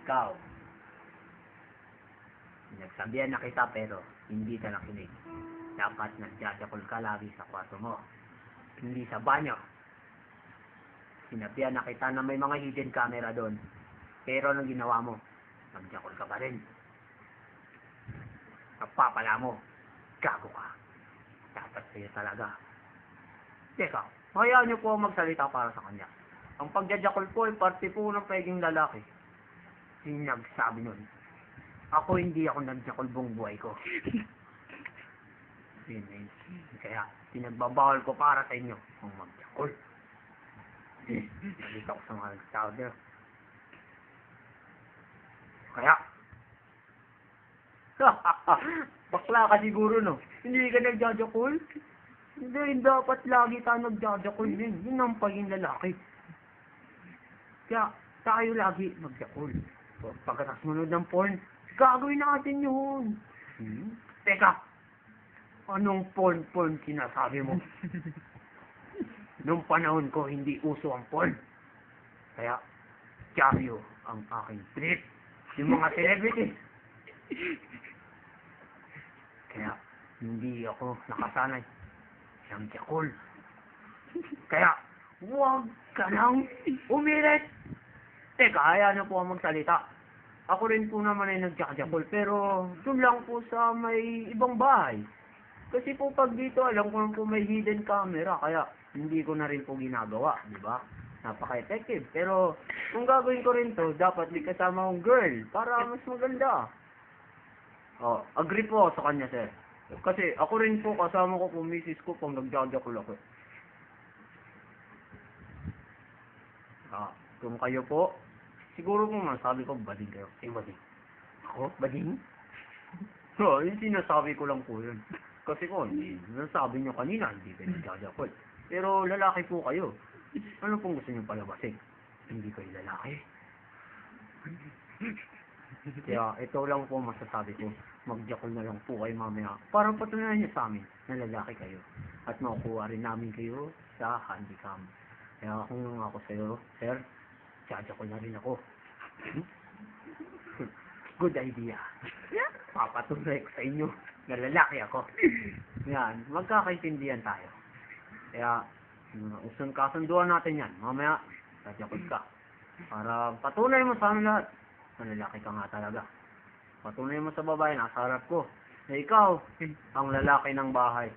Ikaw, nagsabihan na kita pero hindi ka nakinig. Dapat nagjajakol ka lagi sa kwarto mo, hindi sa banyo. Sinabihan na kita na may mga hidden camera doon. Pero anong ginawa mo? Nagjakol ka pa rin. Kapapala mo, gago ka. Dapat sa'yo talaga. Teka, hayaan niyo po magsalita para sa kanya. Ang pagjajakol po ay parte po ng pagiging lalaki. Sino nagsabi nun? Ako hindi ako nagjakol buong buhay ko. Kaya, pinagbabawal ko para sa inyo ang magjakol. Nalita ko sa mga tao niyo. Kaya, bakla ka siguro, no? Hindi ka nagjajakol? Hindi, dapat lagi tayo nagjajakol din. Yun ang pagiging lalaki. Kaya, tayo lagi magjakol. Pagkatapos manood ng porn, gagawin natin yun. Teka, anong porn sinasabi mo? Nung panahon ko, hindi uso ang porn. Kaya, Chario ang aking trip. Yung mga celebrities. Kaya, hindi ako nakasanay siyang jakol. Kaya, huwag ka nang umilit. Teka, hayaan na po ang magsalita. Ako rin po naman ay nagjakjakol, pero doon lang po sa may ibang bahay. Kasi po pag dito, alam ko lang po may hidden camera, kaya hindi ko na rin po ginagawa, di ba? Napaka-effective. Pero kung gagawin ko rin to, dapat may kasama akong girl para mas maganda. Oh, agree po ako sa kanya, sir. Kasi ako rin po, kasama ko po, misis ko, pang nagjajakol ako. Kung kayo po, siguro po masabi ko, bading kayo. Bading. Ako? Bading? So, yung sinasabi ko lang po yun. Kasi ko, nasabi nyo kanina, hindi kayo nagjajakol. Pero lalaki po kayo. Ano pong gusto nyo palabasin? Hindi kayo lalaki. Kaya ito lang po masasabi ko. Magjakol na lang po kayo mamaya. Para patunayan nyo sa amin na lalaki kayo. At makukuha rin namin kayo sa handicam. Kaya kung ako sa'yo, sir, jajakol na rin ako. Good idea. Papatunay ko sa inyo na lalaki ako. Yan, magkakaintindihan tayo. Kaya, usang kasunduan natin yan. Mamaya, jajakol ka. Para patunay mo sa amin lahat na lalaki ka nga talaga. Patunay mo sa babae, nasa harap ko, na ikaw ang lalaki ng bahay.